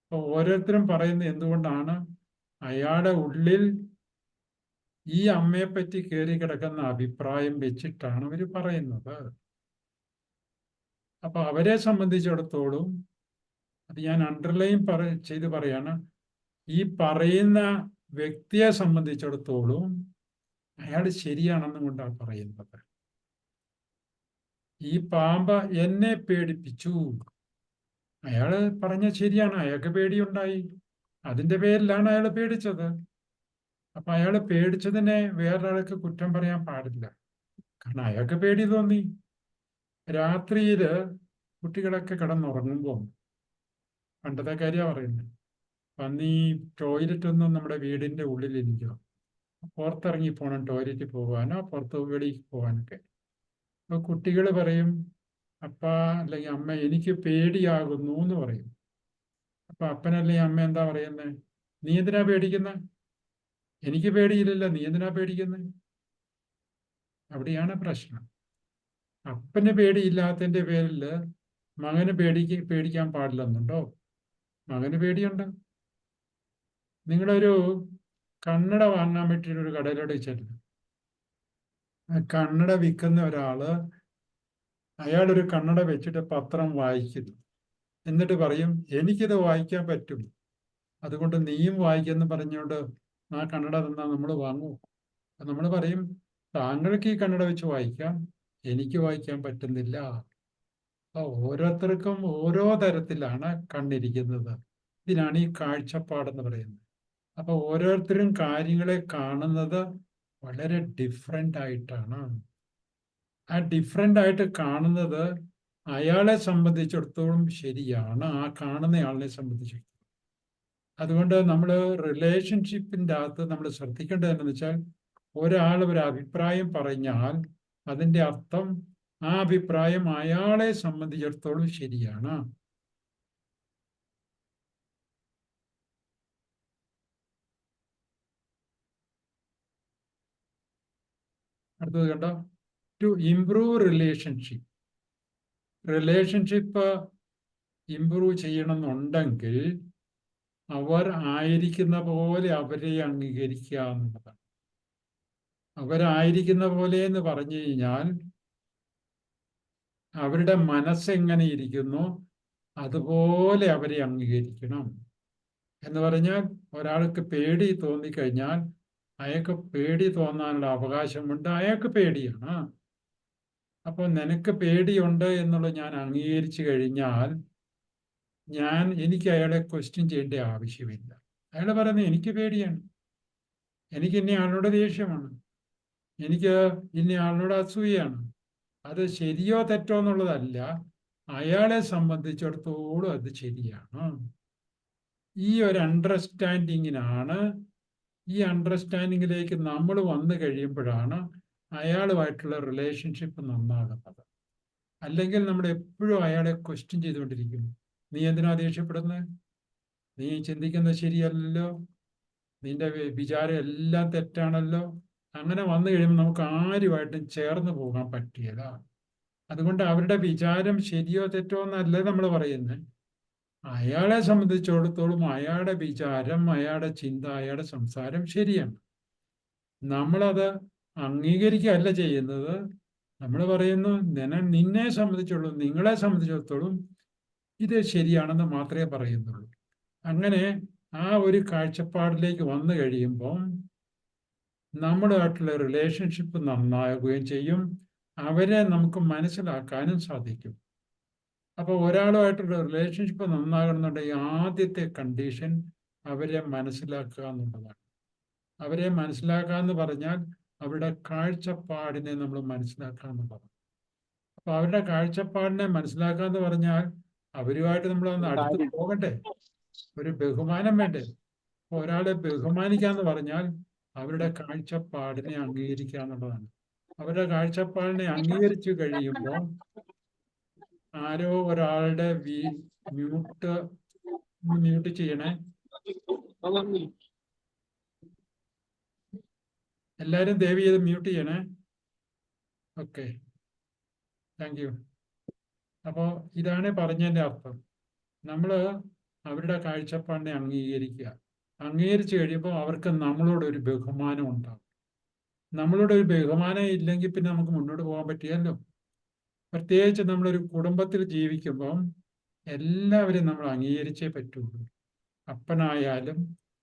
[SPEAKER 2] അപ്പൊ ഓരോരുത്തരും പറയുന്നത് എന്തുകൊണ്ടാണ്? അയാളുടെ ഉള്ളിൽ ഈ അമ്മയെ പറ്റി കയറി കിടക്കുന്ന അഭിപ്രായം വെച്ചിട്ടാണ് അവർ പറയുന്നത്. അപ്പൊ അവരെ സംബന്ധിച്ചിടത്തോളം അത് ഞാൻ അണ്ടർലൈൻ ചെയ്ത് പറയാണ്, ഈ പറയുന്ന വ്യക്തിയെ സംബന്ധിച്ചിടത്തോളം അയാൾ ശരിയാണെന്നും കൊണ്ടാണ് പറയുന്നത്. ഈ പാമ്പ് എന്നെ പേടിപ്പിച്ചു, അയാൾ പറഞ്ഞ ശരിയാണ്, അയാൾക്ക് പേടിയുണ്ടായി, അതിന്റെ പേരിലാണ് അയാൾ പേടിച്ചത്. അപ്പൊ അയാൾ പേടിച്ചതിനെ വേറൊരാൾക്ക് കുറ്റം പറയാൻ പാടില്ല, കാരണം അയാൾക്ക് പേടി തോന്നി. രാത്രിയില് കുട്ടികളൊക്കെ കിടന്നുറങ്ങുമ്പോൾ പണ്ടത്തെ കാര്യമാണ് പറയുന്നത്, പന്നി ടോയ്ലറ്റ് ഒന്നും നമ്മുടെ വീടിന്റെ ഉള്ളിലിരിക്കുക, പുറത്തിറങ്ങി പോകണം, ടോയ്ലറ്റിൽ പോകാനോ പുറത്ത് വെളിയിൽ പോകാനൊക്കെ. അപ്പോൾ കുട്ടികൾ പറയും, അപ്പ അല്ലെങ്കിൽ അമ്മ എനിക്ക് പേടിയാകുന്നു എന്ന് പറയും. അപ്പൊ അപ്പനല്ലെങ്കിൽ അമ്മ എന്താ പറയുന്നത്? നീ എന്തിനാ പേടിക്കുന്നത്? എനിക്ക് പേടിയില്ലല്ലോ, നീ എന്തിനാ പേടിക്കുന്നത്? അവിടെയാണ് പ്രശ്നം. അപ്പന് പേടിയില്ലാത്തതിന്റെ പേരിൽ മകന് പേടിക്കാൻ പാടില്ലെന്നുണ്ടോ? മകന് പേടിയുണ്ട്. നിങ്ങളൊരു കണ്ണട വാങ്ങാൻ പറ്റിയ ഒരു കടയിലോട്ട് ചെല്ലുന്നു. കണ്ണട വിൽക്കുന്ന ഒരാള് അയാളൊരു കണ്ണട വെച്ചിട്ട് പത്രം വായിക്കുന്നു. എന്നിട്ട് പറയും, എനിക്കിത് വായിക്കാൻ പറ്റും, അതുകൊണ്ട് നീയും വായിക്കുമെന്ന് പറഞ്ഞുകൊണ്ട് ആ കണ്ണട തന്നാൽ നമ്മൾ വാങ്ങൂ? നമ്മൾ പറയും, താങ്കൾക്ക് ഈ കണ്ണട വെച്ച് വായിക്കാം, എനിക്ക് വായിക്കാൻ പറ്റുന്നില്ല. അപ്പൊ ഓരോരുത്തർക്കും ഓരോ തരത്തിലാണ് കണ്ണിരിക്കുന്നത്. ഇതിനാണ് ഈ കാഴ്ചപ്പാടെന്ന് പറയുന്നത്. അപ്പൊ ഓരോരുത്തരും കാര്യങ്ങളെ കാണുന്നത് വളരെ ഡിഫറെൻ്റ് ആയിട്ടാണ്. ആ ഡിഫറെൻ്റ് ആയിട്ട് കാണുന്നത് അയാളെ സംബന്ധിച്ചിടത്തോളം ശരിയാണ്, ആ കാണുന്നയാളിനെ സംബന്ധിച്ചിടത്തോളം. അതുകൊണ്ട് നമ്മൾ റിലേഷൻഷിപ്പിൻ്റെ അകത്ത് നമ്മൾ ശ്രദ്ധിക്കേണ്ടത് എന്താണെന്ന് വെച്ചാൽ, ഒരാൾ ഒരു അഭിപ്രായം പറഞ്ഞാൽ അതിൻ്റെ അർത്ഥം ആ അഭിപ്രായം അയാളെ സംബന്ധിച്ചിടത്തോളം ശരിയാണ്. അടുത്തത് കണ്ടോ, ടു ഇംപ്രൂവ് റിലേഷൻഷിപ്പ് ഇംപ്രൂവ് ചെയ്യണമെന്നുണ്ടെങ്കിൽ അവർ ആയിരിക്കുന്ന പോലെ അവരെ അംഗീകരിക്കുക എന്നുള്ളതാണ്. അവരായിരിക്കുന്ന പോലെ എന്ന് പറഞ്ഞു കഴിഞ്ഞാൽ അവരുടെ മനസ്സെങ്ങനെ ഇരിക്കുന്നു അതുപോലെ അവരെ അംഗീകരിക്കണം. എന്ന് പറഞ്ഞാൽ ഒരാൾക്ക് പേടി തോന്നിക്കഴിഞ്ഞാൽ അയാൾക്ക് പേടി തോന്നാനുള്ള അവകാശമുണ്ട്, അയാൾക്ക് പേടിയാണ്. അപ്പോൾ നിനക്ക് പേടിയുണ്ട് എന്നുള്ളത് ഞാൻ അംഗീകരിച്ചു കഴിഞ്ഞാൽ എനിക്ക് അയാളെ ക്വസ്റ്റ്യൻ ചെയ്യേണ്ട ആവശ്യമില്ല. അയാൾ പറയുന്നത് എനിക്ക് പേടിയാണ്, എനിക്ക് ഇന്ന ആളിനോട് ദേഷ്യമാണ്, എനിക്ക് ഇന്ന ആളിനോട് അസൂയാണ്. അത് ശരിയോ തെറ്റോ എന്നുള്ളതല്ല, അയാളെ സംബന്ധിച്ചിടത്തോളം അത് ശരിയാണ്. ഈ ഒരു അണ്ടർസ്റ്റാൻഡിങ്ങിനാണ്, ഈ അണ്ടർസ്റ്റാൻഡിങ്ങിലേക്ക് നമ്മൾ വന്നു കഴിയുമ്പോഴാണ് അയാളുമായിട്ടുള്ള റിലേഷൻഷിപ്പ് നന്നാകുന്നത്. അല്ലെങ്കിൽ നമ്മൾ എപ്പോഴും അയാളെ ക്വസ്റ്റ്യൻ ചെയ്തുകൊണ്ടിരിക്കും. നീ എന്തിനാ ദേഷ്യപ്പെടുന്നത്? നീ ചിന്തിക്കുന്നത് ശരിയല്ലല്ലോ, നിന്റെ വിചാരം എല്ലാം തെറ്റാണല്ലോ. അങ്ങനെ വന്നു കഴിയുമ്പോൾ നമുക്ക് ആരുമായിട്ടും ചേർന്ന് പോകാൻ പറ്റിയല്ല. അതുകൊണ്ട് അവരുടെ വിചാരം ശരിയോ തെറ്റോ എന്നല്ല നമ്മൾ പറയുന്നത്. അയാളെ സംബന്ധിച്ചിടത്തോളം അയാളുടെ വിചാരം, അയാളുടെ ചിന്ത, അയാളുടെ സംസാരം ശരിയാണ്. നമ്മളത് അംഗീകരിക്കുകയല്ല ചെയ്യുന്നത്. നമ്മൾ പറയുന്നു, നിന്നെ സംബന്ധിച്ചുള്ളൂ, നിങ്ങളെ സംബന്ധിച്ചിടത്തോളം ഇത് ശരിയാണെന്ന് മാത്രമേ പറയുന്നുള്ളൂ. അങ്ങനെ ആ ഒരു കാഴ്ചപ്പാടിലേക്ക് വന്നു കഴിയുമ്പം നമ്മുടെയായിട്ടുള്ള റിലേഷൻഷിപ്പ് നന്നാകുകയും ചെയ്യും, അവരെ നമുക്ക് മനസ്സിലാക്കാനും സാധിക്കും. അപ്പോൾ ഒരാളുമായിട്ടുള്ള റിലേഷൻഷിപ്പ് നന്നാകണമെന്നുണ്ടെങ്കിൽ ആദ്യത്തെ കണ്ടീഷൻ അവരെ മനസ്സിലാക്കുക എന്നുള്ളതാണ്. അവരെ മനസ്സിലാക്കുക എന്ന് പറഞ്ഞാൽ അവരുടെ കാഴ്ചപ്പാടിനെ നമ്മൾ മനസ്സിലാക്കുക എന്നുള്ളതാണ്. അപ്പോൾ അവരുടെ കാഴ്ചപ്പാടിനെ മനസ്സിലാക്കുക എന്ന് പറഞ്ഞാൽ അവരുമായിട്ട് നമ്മൾ ഒന്ന് അടുത്ത് പോകട്ടെ, ഒരു ബഹുമാനം വേണ്ടേ? ഒരാളെ ബഹുമാനിക്കുക എന്ന് പറഞ്ഞാൽ അവരുടെ കാഴ്ചപ്പാടിനെ അംഗീകരിക്കുക എന്നുള്ളതാണ്. അവരുടെ കാഴ്ചപ്പാടിനെ അംഗീകരിച്ചു കഴിയുമ്പോൾ ആരോ ഒരാളുടെ മ്യൂട്ട് ചെയ്യണേ. എല്ലാവരും ദയവ് ചെയ്ത് മ്യൂട്ട് ചെയ്യണേ. Okay, thank U. അപ്പോൾ ഇതാണ് പറഞ്ഞതിൻ്റെ അർത്ഥം. നമ്മൾ അവരുടെ കാഴ്ചപ്പാടിനെ അംഗീകരിക്കുക. അംഗീകരിച്ചു കഴിയുമ്പോൾ അവർക്ക് നമ്മളോടൊരു ബഹുമാനം ഉണ്ടാകും. നമ്മളോടൊരു ബഹുമാനം ഇല്ലെങ്കിൽ പിന്നെ നമുക്ക് മുന്നോട്ട് പോകാൻ പറ്റിയല്ലോ. പ്രത്യേകിച്ച് നമ്മളൊരു കുടുംബത്തിൽ ജീവിക്കുമ്പം എല്ലാവരും നമ്മൾ അംഗീകരിച്ചേ പറ്റുള്ളൂ. അപ്പനായാലും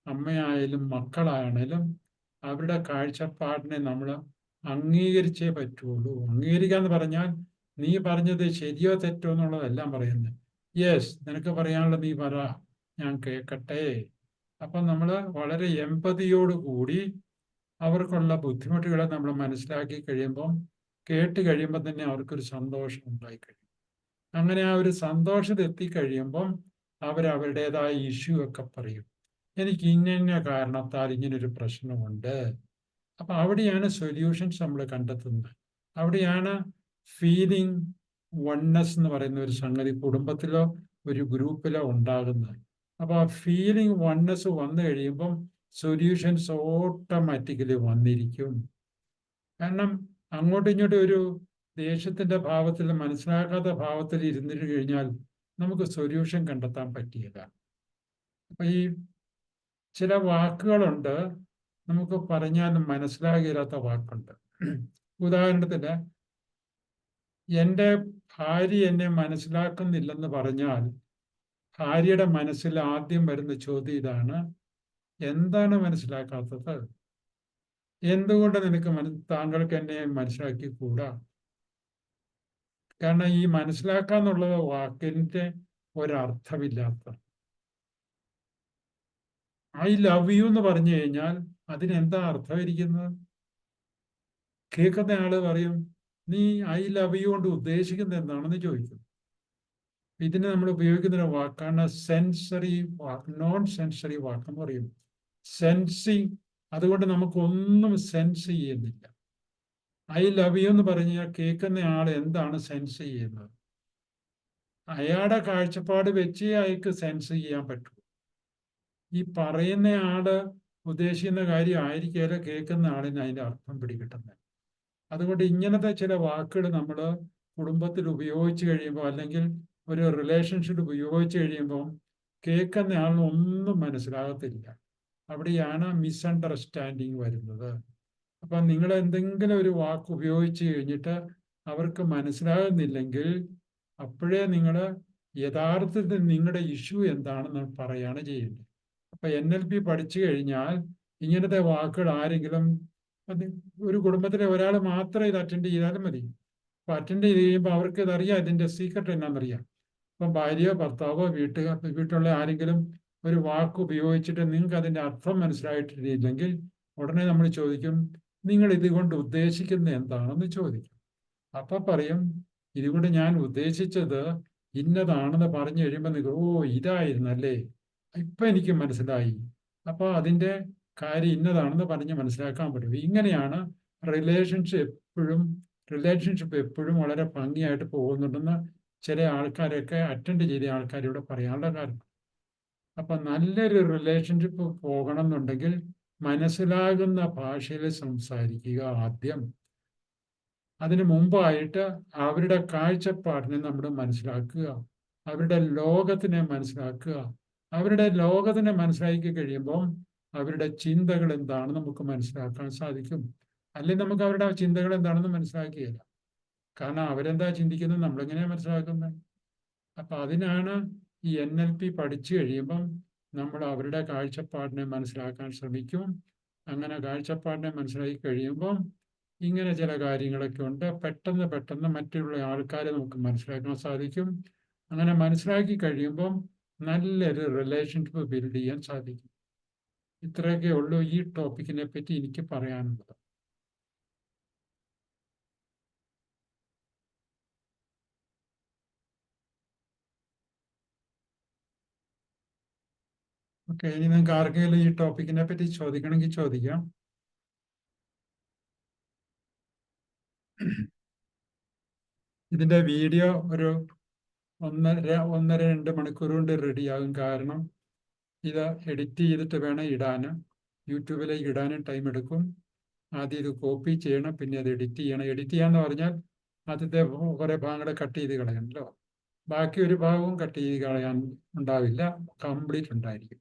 [SPEAKER 2] അമ്മയായാലും മക്കളായാലും അവരുടെ കാഴ്ചപ്പാടിനെ നമ്മൾ അംഗീകരിച്ചേ പറ്റുള്ളൂ. അംഗീകരിക്കുക എന്ന് പറഞ്ഞാൽ നീ പറഞ്ഞത് ശരിയോ തെറ്റോ എന്നുള്ളതെല്ലാം പറയുന്നത്. യെസ്, നിനക്ക് പറയാനുള്ളത് നീ പറ, ഞാൻ കേൾക്കട്ടെ. അപ്പം നമ്മൾ വളരെ എമ്പതിയോടുകൂടി അവർക്കുള്ള ബുദ്ധിമുട്ടുകളെ നമ്മൾ മനസ്സിലാക്കി കഴിയുമ്പം, കേട്ട് കഴിയുമ്പോൾ തന്നെ അവർക്കൊരു സന്തോഷം ഉണ്ടായിക്കഴിയും. അങ്ങനെ ആ ഒരു സന്തോഷത്തിൽ എത്തിക്കഴിയുമ്പം അവരവരുടേതായ ഇഷ്യൂ ഒക്കെ പറയും. എനിക്ക് ഇന്ന കാരണത്താൽ ഇങ്ങനൊരു പ്രശ്നമുണ്ട്, അപ്പൊ അവിടെയാണ് സൊല്യൂഷൻസ് നമ്മൾ കണ്ടെത്തുന്നത്. അവിടെയാണ് ഫീലിംഗ് വൺനെസ് എന്ന് പറയുന്ന ഒരു സംഗതി കുടുംബത്തിലോ ഒരു ഗ്രൂപ്പിലോ ഉണ്ടാകുന്നത്. അപ്പൊ ആ ഫീലിംഗ് വൺനെസ് വന്നു കഴിയുമ്പം സൊല്യൂഷൻസ് ഓട്ടോമാറ്റിക്കലി വന്നിരിക്കും. കാരണം അങ്ങോട്ടും ഇങ്ങോട്ടും ഒരു ദേഷ്യത്തിന്റെ ഭാവത്തിൽ, മനസ്സിലാക്കാത്ത ഭാവത്തിൽ ഇരുന്നിട്ട് കഴിഞ്ഞാൽ നമുക്ക് സൊല്യൂഷൻ കണ്ടെത്താൻ പറ്റിയില്ല. അപ്പൊ ഈ ചില വാക്കുകളുണ്ട് നമുക്ക് പറഞ്ഞാലും മനസ്സിലാകില്ലാത്ത വാക്കുണ്ട്. ഉദാഹരണത്തിന്, എൻ്റെ ഭാര്യ എന്നെ മനസ്സിലാക്കുന്നില്ലെന്ന് പറഞ്ഞാൽ ഭാര്യയുടെ മനസ്സിൽ ആദ്യം വരുന്ന ചോദ്യം ഇതാണ്: എന്താണ് മനസ്സിലാക്കാത്തത്? എന്തുകൊണ്ട് നിനക്ക് താങ്കൾക്ക് എന്നെ മനസ്സിലാക്കിക്കൂടാ? കാരണം ഈ മനസ്സിലാക്കാന്നുള്ളത് വാക്കിന്റെ ഒരർത്ഥമില്ലാത്ത. ഐ ലവ് യു എന്ന് പറഞ്ഞു കഴിഞ്ഞാൽ അതിനെന്താ അർത്ഥം ഇരിക്കുന്നത്? കേൾക്കുന്ന ആള് പറയും, നീ ഐ ലവ് യു കൊണ്ട് ഉദ്ദേശിക്കുന്നത് എന്താണെന്ന് ചോദിക്കും. ഇതിന് നമ്മൾ ഉപയോഗിക്കുന്ന ഒരു വാക്കാണ് സെൻസറി വാക്ക്, നോൺ സെൻസറി വാക്ക് എന്ന് പറയും. സെൻസിങ്. അതുകൊണ്ട് നമുക്കൊന്നും സെൻസ് ചെയ്യുന്നില്ല. ഐ ലവ് യു എന്ന് പറഞ്ഞാൽ കേൾക്കുന്ന ആൾ എന്താണ് സെൻസ് ചെയ്യുന്നത്? അയാളുടെ കാഴ്ചപ്പാട് വെച്ച് അയാൾക്ക് സെൻസ് ചെയ്യാൻ പറ്റും. ഈ പറയുന്ന ആള് ഉദ്ദേശിക്കുന്ന കാര്യം ആയിരിക്കില്ല കേൾക്കുന്ന ആളിന് അതിന്റെ അർത്ഥം പിടികിട്ടുന്നത്. അതുകൊണ്ട് ഇങ്ങനത്തെ ചില വാക്കുകൾ നമ്മൾ കുടുംബത്തിൽ ഉപയോഗിച്ച് കഴിയുമ്പോൾ, അല്ലെങ്കിൽ ഒരു റിലേഷൻഷിപ്പ് ഉപയോഗിച്ച് കഴിയുമ്പോൾ കേൾക്കുന്ന ആളിന് ഒന്നും മനസ്സിലാകത്തില്ല. അവിടെയാണ് മിസ്അണ്ടർസ്റ്റാൻഡിങ് വരുന്നത്. അപ്പൊ നിങ്ങൾ എന്തെങ്കിലും ഒരു വാക്ക് ഉപയോഗിച്ച് കഴിഞ്ഞിട്ട് അവർക്ക് മനസ്സിലാകുന്നില്ലെങ്കിൽ അപ്പോഴേ നിങ്ങൾ യഥാർത്ഥത്തിൽ നിങ്ങളുടെ ഇഷ്യൂ എന്താണെന്ന് പറയാണ് ചെയ്യേണ്ടത്. അപ്പൊ NLP പഠിച്ചു കഴിഞ്ഞാൽ ഇങ്ങനത്തെ വാക്കുകൾ ആരെങ്കിലും, ഒരു കുടുംബത്തിലെ ഒരാൾ മാത്രം ഇത് അറ്റൻഡ് ചെയ്താലും മതി. അപ്പൊ അറ്റൻഡ് ചെയ്ത് കഴിയുമ്പോൾ അവർക്ക് ഇതറിയാം, ഇതിന്റെ സീക്രട്ട് എന്നാണെന്നറിയാം. ഇപ്പം ഭാര്യയോ ഭർത്താവോ വീട്ടിലുള്ള ആരെങ്കിലും ഒരു വാക്ക് ഉപയോഗിച്ചിട്ട് നിങ്ങൾക്ക് അതിന്റെ അർത്ഥം മനസ്സിലായിട്ടില്ലെങ്കിൽ ഉടനെ നമ്മൾ ചോദിക്കും, നിങ്ങൾ ഇതുകൊണ്ട് ഉദ്ദേശിക്കുന്നത് എന്താണെന്ന് ചോദിക്കും. അപ്പൊ പറയും, ഇതുകൊണ്ട് ഞാൻ ഉദ്ദേശിച്ചത് ഇന്നതാണെന്ന് പറഞ്ഞു കഴിയുമ്പോൾ നിങ്ങൾ, ഓ ഇതായിരുന്നല്ലേ, ഇപ്പൊ എനിക്ക് മനസ്സിലായി, അപ്പൊ അതിന്റെ കാര്യം ഇന്നതാണെന്ന് പറഞ്ഞ് മനസ്സിലാക്കാൻ പറ്റും. ഇങ്ങനെയാണ് റിലേഷൻഷിപ്പ് എപ്പോഴും വളരെ ഭംഗിയായിട്ട് പോകുന്നുണ്ടെന്ന് ചില ആൾക്കാരൊക്കെ അറ്റൻഡ് ചെയ്ത ആൾക്കാരിവിടെ പറയാനുള്ള കാരണം. അപ്പൊ നല്ലൊരു റിലേഷൻഷിപ്പ് പോകണം എന്നുണ്ടെങ്കിൽ മനസ്സിലാകുന്ന ഭാഷയിൽ സംസാരിക്കുക ആദ്യം. അതിനു മുമ്പായിട്ട് അവരുടെ കാഴ്ചപ്പാടിനെ നമ്മൾ മനസ്സിലാക്കുക, അവരുടെ ലോകത്തിനെ മനസ്സിലാക്കുക. അവരുടെ ലോകത്തിനെ മനസ്സിലാക്കി കഴിയുമ്പോൾ അവരുടെ ചിന്തകൾ എന്താണെന്ന് നമുക്ക് മനസ്സിലാക്കാൻ സാധിക്കും. അല്ലെങ്കിൽ നമുക്ക് അവരുടെ ചിന്തകൾ എന്താണെന്ന് മനസ്സിലാക്കിയില്ല. കാരണം അവരെന്താ ചിന്തിക്കുന്നത് നമ്മളെങ്ങനെയാ മനസ്സിലാക്കുന്നത്? അപ്പൊ അതിനാണ് ഈ NLP പഠിച്ചു കഴിയുമ്പം നമ്മൾ അവരുടെ കാഴ്ചപ്പാടിനെ മനസ്സിലാക്കാൻ ശ്രമിക്കും. അങ്ങനെ കാഴ്ചപ്പാടിനെ മനസ്സിലാക്കി കഴിയുമ്പം ഇങ്ങനെ ചില കാര്യങ്ങളൊക്കെ ഉണ്ട്. പെട്ടെന്ന് മറ്റുള്ള ആൾക്കാരെ നമുക്ക് മനസ്സിലാക്കാൻ സാധിക്കും. അങ്ങനെ മനസ്സിലാക്കി കഴിയുമ്പം നല്ലൊരു റിലേഷൻഷിപ്പ് ബിൽഡ് ചെയ്യാൻ സാധിക്കും. ഇത്രയൊക്കെ ഉള്ളൂ ഈ ടോപ്പിക്കിനെ പറ്റി എനിക്ക് പറയാനുള്ളത്. ഓക്കെ, ഇനി നിങ്ങൾക്ക് ആർക്കെങ്കിലും ഈ ടോപ്പിക്കിനെ പറ്റി ചോദിക്കണമെങ്കിൽ ചോദിക്കാം. ഇതിന്റെ വീഡിയോ ഒരു 1.5-2 മണിക്കൂർ കൊണ്ട് റെഡിയാകും. കാരണം ഇത് എഡിറ്റ് ചെയ്തിട്ട് വേണം ഇടാൻ. യൂട്യൂബിലേക്ക് ഇടാനും ടൈം എടുക്കും. ആദ്യം ഇത് കോപ്പി ചെയ്യണം, പിന്നെ അത് എഡിറ്റ് ചെയ്യണം. എഡിറ്റ് ചെയ്യാന്ന് പറഞ്ഞാൽ ആദ്യത്തെ കുറെ ഭാഗങ്ങൾ കട്ട് ചെയ്ത് കളയണമല്ലോ. ബാക്കി ഒരു ഭാഗവും കട്ട് ചെയ്ത് കളയാൻ ഉണ്ടാവില്ല, കംപ്ലീറ്റ് ഉണ്ടായിരിക്കും.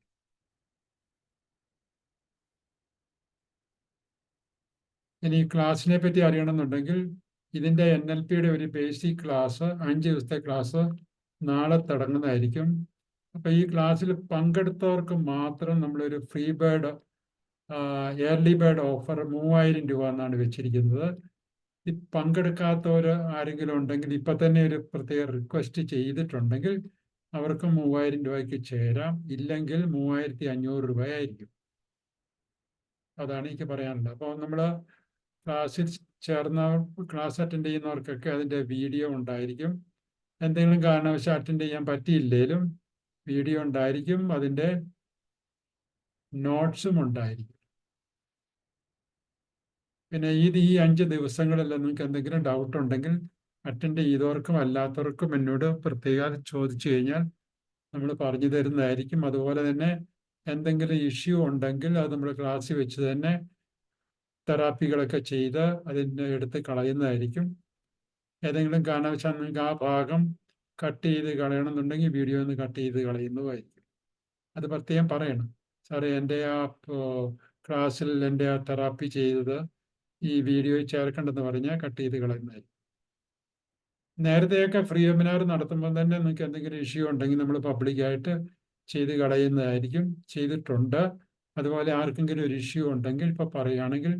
[SPEAKER 2] ഇനി ക്ലാസ്സിനെ പറ്റി അറിയണമെന്നുണ്ടെങ്കിൽ ഇതിൻ്റെ NLPയുടെ ഒരു ബേസിക് ക്ലാസ്, 5 ദിവസത്തെ ക്ലാസ് നാളെ തുടങ്ങുന്നതായിരിക്കും. അപ്പൊ ഈ ക്ലാസ്സിൽ പങ്കെടുത്തവർക്ക് മാത്രം നമ്മളൊരു free bird early bird offer 3000 രൂപ എന്നാണ് വെച്ചിരിക്കുന്നത്. ഈ പങ്കെടുക്കാത്തവർ ആരെങ്കിലും ഉണ്ടെങ്കിൽ ഇപ്പൊ തന്നെ ഒരു പ്രത്യേക റിക്വസ്റ്റ് ചെയ്തിട്ടുണ്ടെങ്കിൽ അവർക്ക് 3000 രൂപയ്ക്ക് ചേരാം. ഇല്ലെങ്കിൽ 3500 രൂപയായിരിക്കും. അതാണ് എനിക്ക് പറയാനുള്ളത്. അപ്പോൾ നമ്മൾ ക്ലാസ്സിൽ ചേർന്ന ക്ലാസ് അറ്റൻഡ് ചെയ്യുന്നവർക്കൊക്കെ അതിൻ്റെ വീഡിയോ ഉണ്ടായിരിക്കും. എന്തെങ്കിലും കാരണവശാൽ അറ്റൻഡ് ചെയ്യാൻ പറ്റിയില്ലേലും വീഡിയോ ഉണ്ടായിരിക്കും, അതിൻ്റെ നോട്ട്സും ഉണ്ടായിരിക്കും. പിന്നെ ഈ 5 ദിവസങ്ങളിലെല്ലാം നിങ്ങൾക്ക് എന്തെങ്കിലും ഡൗട്ട് ഉണ്ടെങ്കിൽ അറ്റൻഡ് ചെയ്തവർക്കും അല്ലാത്തവർക്കും എന്നോട് പ്രത്യേകം ചോദിച്ചു കഴിഞ്ഞാൽ നമ്മൾ പറഞ്ഞു തരുന്നതായിരിക്കും. അതുപോലെ തന്നെ എന്തെങ്കിലും ഇഷ്യൂ ഉണ്ടെങ്കിൽ അത് നമ്മൾ ക്ലാസ്സിൽ വെച്ച് തന്നെ തെറാപ്പികളൊക്കെ ചെയ്ത് അതിൻ്റെ എടുത്ത് കളയുന്നതായിരിക്കും. ഏതെങ്കിലും കാരണവശാൽ നിങ്ങൾക്ക് ആ ഭാഗം കട്ട് ചെയ്ത് കളയണമെന്നുണ്ടെങ്കിൽ വീഡിയോ ഒന്ന് കട്ട് ചെയ്ത് കളയുന്നതായിരിക്കും. അത് പ്രത്യേകം പറയണം, സാറേ എൻ്റെ ആ ക്ലാസ്സിൽ എൻ്റെ ആ തെറാപ്പി ചെയ്തത് ഈ വീഡിയോയിൽ ചേർക്കേണ്ടെന്ന് പറഞ്ഞാൽ കട്ട് ചെയ്ത് കളയുന്നതായിരിക്കും. നേരത്തെയൊക്കെ ഫ്രീ വെബിനാർ നടത്തുമ്പോൾ തന്നെ നിങ്ങൾക്ക് എന്തെങ്കിലും ഇഷ്യൂ ഉണ്ടെങ്കിൽ നമ്മൾ പബ്ലിക്കായിട്ട് ചെയ്ത് കളയുന്നതായിരിക്കും, ചെയ്തിട്ടുണ്ട്. അതുപോലെ ആർക്കെങ്കിലും ഒരു ഇഷ്യൂ ഉണ്ടെങ്കിൽ ഇപ്പോൾ പറയുകയാണെങ്കിൽ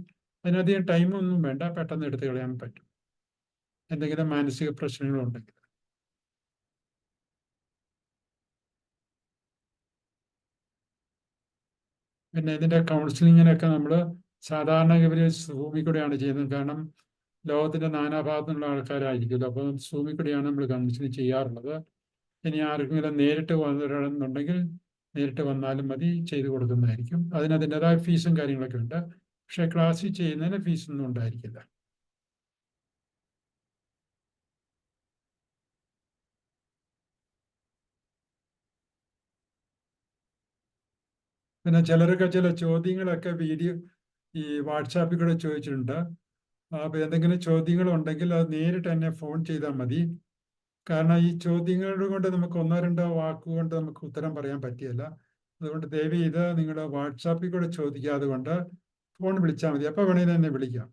[SPEAKER 2] അതിനധികം ടൈമൊന്നും വേണ്ട, പെട്ടെന്ന് എടുത്ത് കളയാൻ പറ്റും എന്തെങ്കിലും മാനസിക പ്രശ്നങ്ങളുണ്ടെങ്കിൽ. പിന്നെ ഇതിൻ്റെ കൗൺസിലിങ്ങിനൊക്കെ നമ്മൾ സാധാരണ ഇവർ സൂമിൽ കൂടെയാണ് ചെയ്യുന്നത്. കാരണം ലോകത്തിൻ്റെ നാനാഭാഗത്തു നിന്നുള്ള ആൾക്കാരായിരിക്കുമല്ലോ, അപ്പോൾ സൂമിൽ കൂടെയാണ് നമ്മൾ കൗൺസിലിംഗ് ചെയ്യാറുള്ളത്. ഇനി ആർക്കെങ്കിലും നേരിട്ട് വന്നിട്ടുണ്ടെങ്കിൽ നേരിട്ട് വന്നാലും മതി, ചെയ്തു കൊടുക്കുന്നതായിരിക്കും. അതിൻ്റെതായ ഫീസും കാര്യങ്ങളൊക്കെ ഉണ്ട്. പക്ഷേ ക്ലാസ്സിൽ ചെയ്യുന്നതിന് ഫീസൊന്നും ഉണ്ടായിരിക്കില്ല. പിന്നെ ചിലരൊക്കെ ചില ചോദ്യങ്ങളൊക്കെ വീഡിയോ ഈ വാട്സാപ്പിൽ കൂടെ ചോദിച്ചിട്ടുണ്ട്. അപ്പോൾ എന്തെങ്കിലും ചോദ്യങ്ങളുണ്ടെങ്കിൽ അത് നേരിട്ട് എന്നെ ഫോൺ ചെയ്താൽ മതി. കാരണം ഈ ചോദ്യങ്ങൾ കൊണ്ട് നമുക്ക് 1-2 വാക്കുകൊണ്ട് നമുക്ക് ഉത്തരം പറയാൻ പറ്റിയല്ല. അതുകൊണ്ട് ദയവ് ചെയ്ത് നിങ്ങൾ വാട്സാപ്പിൽ കൂടെ ചോദിക്കാതെ കൊണ്ട് ഫോൺ വിളിച്ചാൽ മതി. അപ്പോൾ വേണമെങ്കിൽ എന്നെ വിളിക്കാം.